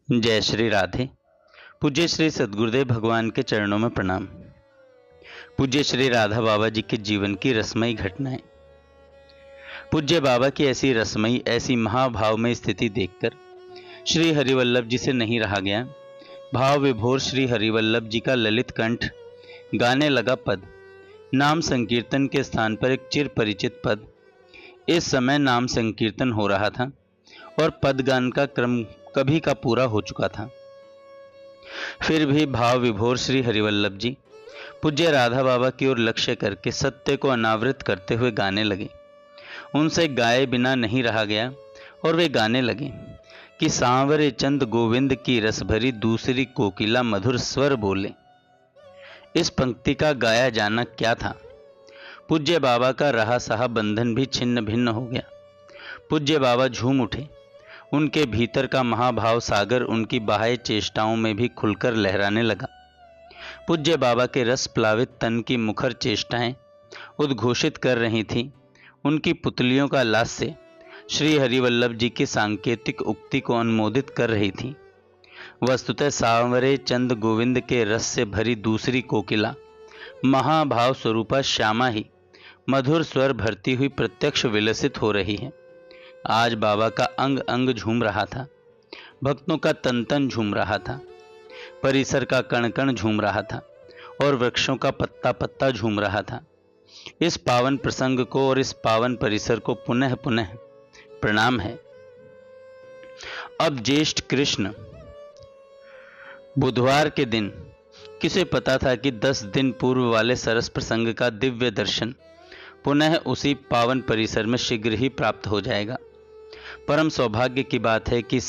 जय श्री राधे। पूज्य श्री सद्गुरुदेव भगवान के चरणों में प्रणाम। पूज्य श्री राधा बाबा जी के जीवन की रसमयी घटनाएं। पूज्य बाबा की ऐसी रसमयी, ऐसी महाभाव में स्थिति देखकर श्री हरिवल्लभ जी से नहीं रहा गया। भाव विभोर श्री हरिवल्लभ जी का ललित कंठ गाने लगा पद। नाम संकीर्तन के स्थान पर एक चिर परिचित पद। इस समय नाम संकीर्तन हो रहा था और पद गान का क्रम कभी का पूरा हो चुका था। फिर भी भाव विभोर श्री हरिवल्लभ जी पूज्य राधा बाबा की ओर लक्ष्य करके सत्य को अनावृत करते हुए गाने लगे। उनसे गाए बिना नहीं रहा गया और वे गाने लगे कि सांवरे चंद गोविंद की रस भरी दूसरी कोकिला मधुर स्वर बोले। इस पंक्ति का गाया जाना क्या था। पूज्य बाबा का रहा सहा बंधन भी छिन्न भिन्न हो गया। पूज्य बाबा झूम उठे। उनके भीतर का महाभाव सागर उनकी बाह्य चेष्टाओं में भी खुलकर लहराने लगा। पूज्य बाबा के रस प्लावित तन की मुखर चेष्टाएं उद्घोषित कर रही थीं। उनकी पुतलियों का लास्य श्री हरिवल्लभ जी की सांकेतिक उक्ति को अनुमोदित कर रही थी। वस्तुतः सांवरे चंद गोविंद के रस से भरी दूसरी कोकिला महाभाव स्वरूपा श्यामा ही मधुर स्वर भरती हुई प्रत्यक्ष विलसित हो रही है। आज बाबा का अंग अंग झूम रहा था, भक्तों का तन तन झूम रहा था, परिसर का कण कण झूम रहा था और वृक्षों का पत्ता पत्ता झूम रहा था। इस पावन प्रसंग को और इस पावन परिसर को पुनः पुनः प्रणाम है। अब ज्येष्ठ कृष्ण बुधवार के दिन किसे पता था कि 10 दिन पूर्व वाले सरस प्रसंग का दिव्य दर्शन पुनः उसी पावन परिसर में शीघ्र ही प्राप्त हो जाएगा। परम सौभाग्य की बात है कि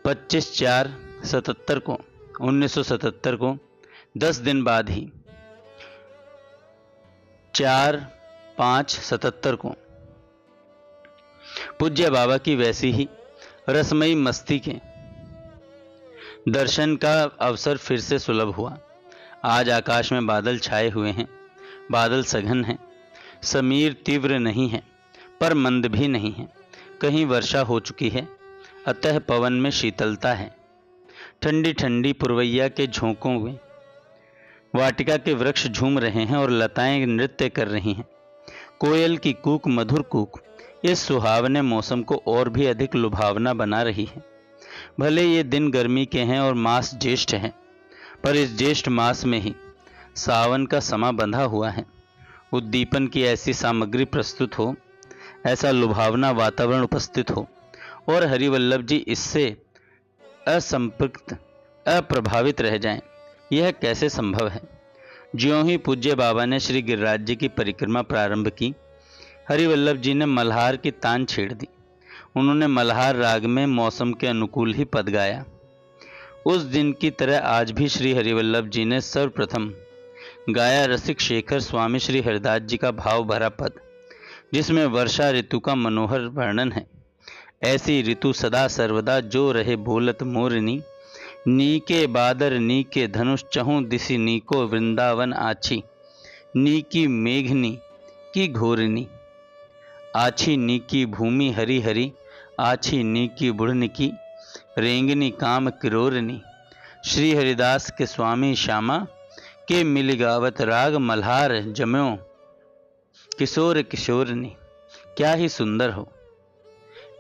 25/4/77 को 1977 को 10 दिन बाद ही 4/5/77 को पूज्य बाबा की वैसी ही रसमयी मस्ती के दर्शन का अवसर फिर से सुलभ हुआ। आज आकाश में बादल छाए हुए हैं। बादल सघन हैं, समीर तीव्र नहीं है पर मंद भी नहीं है। कहीं वर्षा हो चुकी है, अतः पवन में शीतलता है। ठंडी ठंडी पुरवैया के झोंकों में वाटिका के वृक्ष झूम रहे हैं और लताएं नृत्य कर रही हैं। कोयल की कूक मधुर कूक इस सुहावने मौसम को और भी अधिक लुभावना बना रही है। भले ये दिन गर्मी के हैं और मास ज्येष्ठ है, पर इस ज्येष्ठ मास में ही सावन का समा बंधा हुआ है। उद्दीपन की ऐसी सामग्री प्रस्तुत हो, ऐसा लुभावना वातावरण उपस्थित हो और हरिवल्लभ जी इससे असंपृक्त अप्रभावित रह जाएं, यह कैसे संभव है। ज्यों ही पूज्य बाबा ने श्री गिरिराज जी की परिक्रमा प्रारंभ की, हरिवल्लभ जी ने मल्हार की तान छेड़ दी। उन्होंने मल्हार राग में मौसम के अनुकूल ही पद गाया। उस दिन की तरह आज भी श्री हरिवल्लभ जी ने सर्वप्रथम गाया रसिक शेखर स्वामी श्री हरिदास जी का भाव भरा पद, जिसमें वर्षा ऋतु का मनोहर वर्णन है। ऐसी ऋतु सदा सर्वदा जो रहे बोलत मोरनी, नीके बादर नीके धनुष चहु दिशि नीको वृंदावन आछी, नीकी मेघनी की घोरनी, आछी नीकी भूमि हरि हरि, आछी नीकी बुढ़न की रेंगनी काम किरोरनी। श्री हरिदास के स्वामी श्यामा के मिल गावत राग मल्हार जम्यो किशोर किशोरनी। क्या ही सुंदर हो।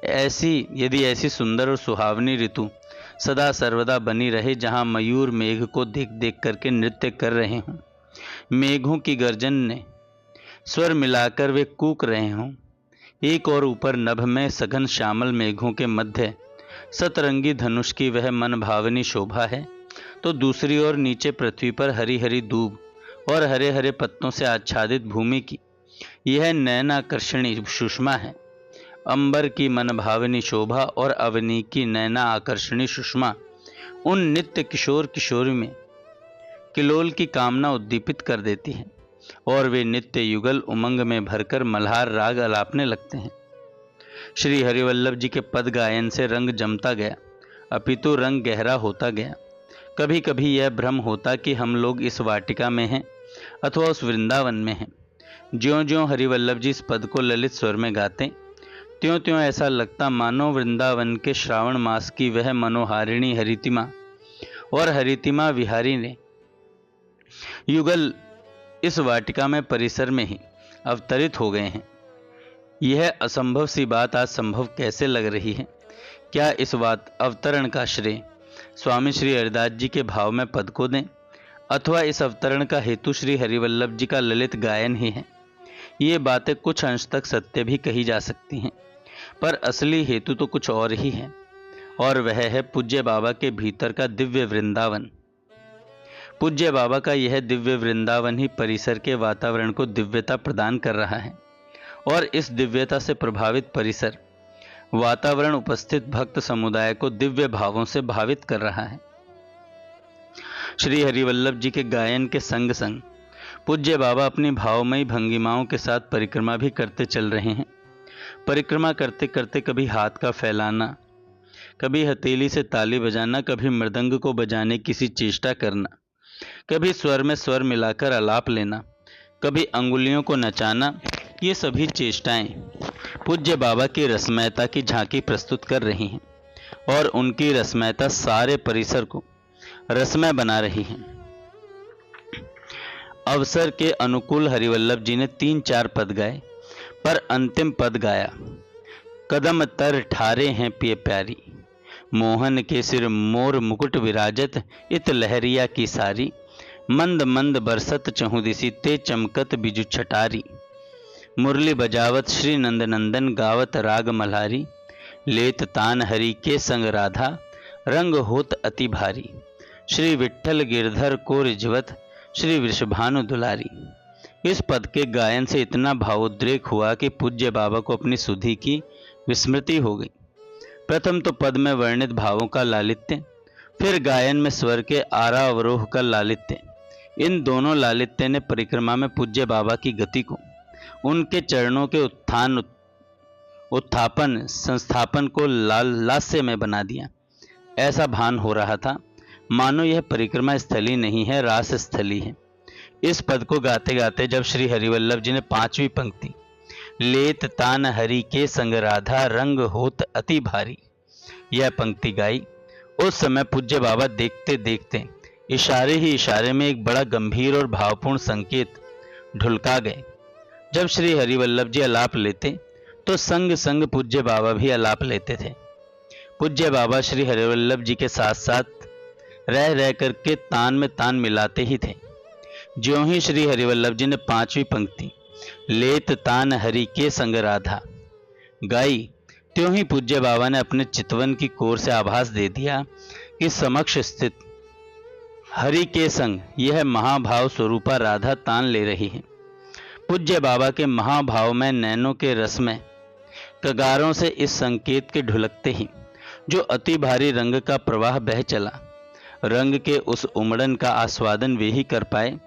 यदि ऐसी सुंदर और सुहावनी ऋतु सदा सर्वदा बनी रहे, जहां मयूर मेघ को देख देख करके नृत्य कर रहे हों, मेघों की गर्जन ने स्वर मिलाकर वे कूक रहे हों, एक और ऊपर नभ में सघन श्यामल मेघों के मध्य सतरंगी धनुष की वह मन भावनी शोभा है, तो दूसरी ओर नीचे पृथ्वी पर हरी हरी दूब और हरे हरे पत्तों से आच्छादित भूमि की यह नयनाकर्षणी सुषमा है। अंबर की मन भावनी शोभा और अवनी की नैना आकर्षणी सुषमा उन नित्य किशोर किशोरी में किलोल की कामना उद्दीपित कर देती है और वे नित्य युगल उमंग में भरकर मल्हार राग अलापने लगते हैं। श्री हरिवल्लभ जी के पद गायन से रंग जमता गया, अपितु रंग गहरा होता गया। कभी कभी यह भ्रम होता कि हम लोग इस वाटिका में हैं अथवा उस वृंदावन में हैं। ज्यों ज्यों हरिवल्लभ जी इस पद को ललित स्वर में गाते, त्यों त्यों ऐसा लगता मानो वृंदावन के श्रावण मास की वह मनोहारिणी हरितिमा और हरितिमा विहारी ने युगल इस वाटिका में परिसर में ही अवतरित हो गए हैं। यह असंभव सी बात आज संभव कैसे लग रही है? क्या इस बात अवतरण का श्रेय स्वामी श्री हरिदास जी के भाव में पद को दें, अथवा इस अवतरण का हेतु श्री हरिवल्लभ जी का ललित गायन ही है? ये बातें कुछ अंश तक सत्य भी कही जा सकती हैं, पर असली हेतु तो कुछ और ही है, और वह है पूज्य बाबा के भीतर का दिव्य वृंदावन। पूज्य बाबा का यह दिव्य वृंदावन ही परिसर के वातावरण को दिव्यता प्रदान कर रहा है, और इस दिव्यता से प्रभावित परिसर वातावरण उपस्थित भक्त समुदाय को दिव्य भावों से भावित कर रहा है। श्री हरिवल्लभ जी के गायन के संग संग पूज्य बाबा अपनी भावमयी भंगिमाओं के साथ परिक्रमा भी करते चल रहे हैं। परिक्रमा करते करते कभी हाथ का फैलाना, कभी हथेली से ताली बजाना, कभी मृदंग को बजाने की सी चेष्टा करना, कभी स्वर में स्वर मिलाकर आलाप लेना, कभी अंगुलियों को नचाना, ये सभी चेष्टाएं पूज्य बाबा की रसमयता की झांकी प्रस्तुत कर रही हैं, और उनकी रसमयता सारे परिसर को रसमय बना रही है। अवसर के अनुकूल हरिवल्लभ जी ने 3-4 पद गाए, पर अंतिम पद गाया, कदम तर ठारे हैं पिय प्यारी, मोहन के सिर मोर मुकुट विराजत, इत लहरिया की सारी, मंद मंद बरसत चहु दिसी, ते चमकत बिजु छटारी, मुरली बजावत श्री नंद नंदन, गावत राग मल्हारी, लेत तान हरि के संग राधा, रंग होत अति भारी, श्री विठ्ठल गिरधर को रिझवत, श्री वृषभानु दुलारी। इस पद के गायन से इतना भावोद्रेक हुआ कि पूज्य बाबा को अपनी सुधि की विस्मृति हो गई। प्रथम तो पद में वर्णित भावों का लालित्य, फिर गायन में स्वर के आरोह का लालित्य। इन दोनों लालित्य ने परिक्रमा में पूज्य बाबा की गति को, उनके चरणों के उत्थापन संस्थापन को लास्य में बना दिया। ऐसा भान हो रहा था मानो यह परिक्रमा स्थली नहीं है, रास स्थली है। इस पद को गाते गाते जब श्री हरिवल्लभ जी ने 5वीं पंक्ति, लेत तान हरि के संग राधा, रंग होत अति भारी, यह पंक्ति गाई, उस समय पूज्य बाबा देखते देखते इशारे ही इशारे में एक बड़ा गंभीर और भावपूर्ण संकेत ढुलका गए। जब श्री हरिवल्लभ जी आलाप लेते तो संग संग पूज्य बाबा भी आलाप लेते थे। पूज्य बाबा श्री हरिवल्लभ जी के साथ साथ रह रह करके तान में तान मिलाते ही थे। ज्यों ही श्री हरिवल्लभ जी ने 5वीं पंक्ति, लेत तान हरि के संग राधा, गाई, त्यों ही पूज्य बाबा ने अपने चितवन की कोर से आभास दे दिया कि समक्ष स्थित हरि के संग यह महाभाव स्वरूपा राधा तान ले रही है। पूज्य बाबा के महाभाव में नैनों के रस में कगारों से इस संकेत के ढुलकते ही जो अति भारी रंग का प्रवाह बह चला, रंग के उस उमड़न का आस्वादन वे ही कर पाए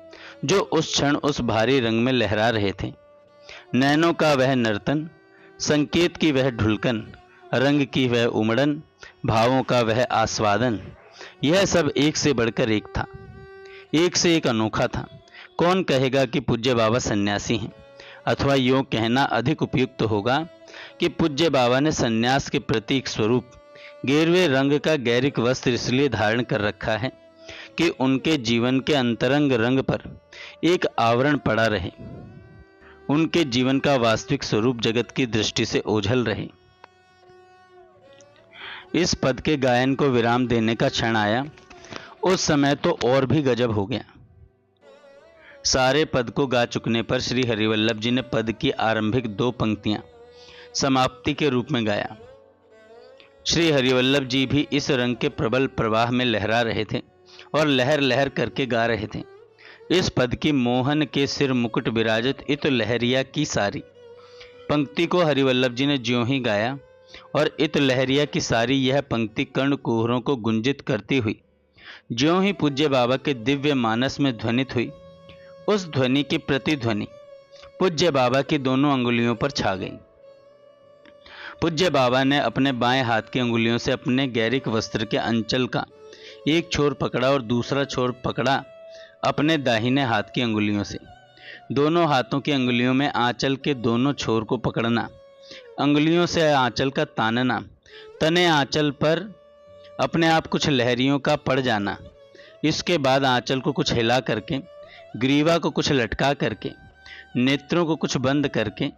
जो उस क्षण उस भारी रंग में लहरा रहे थे। नैनों का वह नर्तन, संकेत की वह ढुलकन, रंग की वह उमड़न, भावों का वह आस्वादन, यह सब एक से बढ़कर एक था, एक से एक अनोखा था। कौन कहेगा कि पूज्य बाबा सन्यासी हैं, अथवा यूँ कहना अधिक उपयुक्त होगा कि पूज्य बाबा ने सन्यास के प्रतीक स्वरूप गेरुए रंग का गैरिक वस्त्र इसलिए धारण कर रखा है कि उनके जीवन के अंतरंग रंग पर एक आवरण पड़ा रहे, उनके जीवन का वास्तविक स्वरूप जगत की दृष्टि से ओझल रहे। इस पद के गायन को विराम देने का क्षण आया, उस समय तो और भी गजब हो गया। सारे पद को गा चुकने पर श्री हरिवल्लभ जी ने पद की आरंभिक 2 पंक्तियां समाप्ति के रूप में गाया। श्री हरिवल्लभ जी भी इस रंग के प्रबल प्रवाह में लहरा रहे थे और लहर लहर करके गा रहे थे। इस पद की मोहन के सिर मुकुट विराजत, इत लहरिया की सारी पंक्ति को हरिवल्लभ जी ने ज्यों ही गाया और इत लहरिया की सारी यह पंक्ति कर्ण कुहरों को गुंजित करती हुई ज्यों ही पूज्य बाबा के दिव्य मानस में ध्वनित हुई, उस ध्वनि की प्रतिध्वनि पूज्य बाबा की दोनों अंगुलियों पर छा गई। पूज्य बाबा ने अपने बाएं हाथ की अंगुलियों से अपने गैरिक वस्त्र के अंचल का एक छोर पकड़ा और दूसरा छोर पकड़ा अपने दाहिने हाथ की अंगुलियों से। दोनों हाथों की अंगुलियों में आंचल के दोनों छोर को पकड़ना अंगुलियों से आंचल का तानना, तने आंचल पर अपने आप कुछ लहरियों का पड़ जाना, इसके बाद आंचल को कुछ हिला करके, ग्रीवा को कुछ लटका करके, नेत्रों को कुछ बंद करके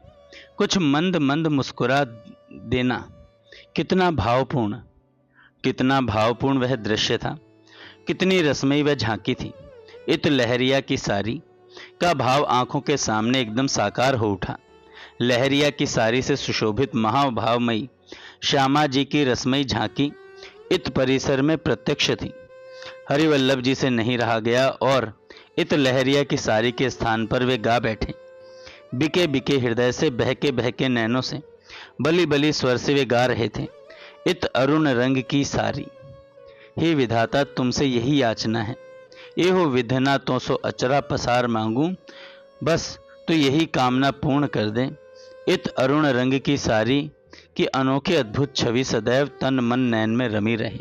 कुछ मंद मंद मुस्कुरा देना, कितना भावपूर्ण, कितना भावपूर्ण वह दृश्य था, कितनी रसमयी वह झांकी थी। इत लहरिया की सारी का भाव आंखों के सामने एकदम साकार हो उठा। लहरिया की सारी से सुशोभित महाभावमयी श्यामा जी की रसमयी झांकी इत परिसर में प्रत्यक्ष थी। हरिवल्लभ जी से नहीं रहा गया और इत लहरिया की सारी के स्थान पर वे गा बैठे। बिके बिके हृदय से, बहके बहके नैनों से, बली बली स्वर से वे गा रहे थे। इत अरुण रंग की सारी, हे विधाता तुमसे यही याचना है, एहो विधना तो सो अचरा पसार मांगू, बस तो यही कामना पूर्ण कर दे। इत अरुण रंग की सारी की अनोखी अद्भुत छवि सदैव तन मन नैन में रमी रहे,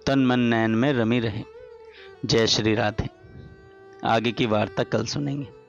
तन मन नैन में रमी रहे। जय श्री राधे। आगे की वार्ता कल सुनेंगे।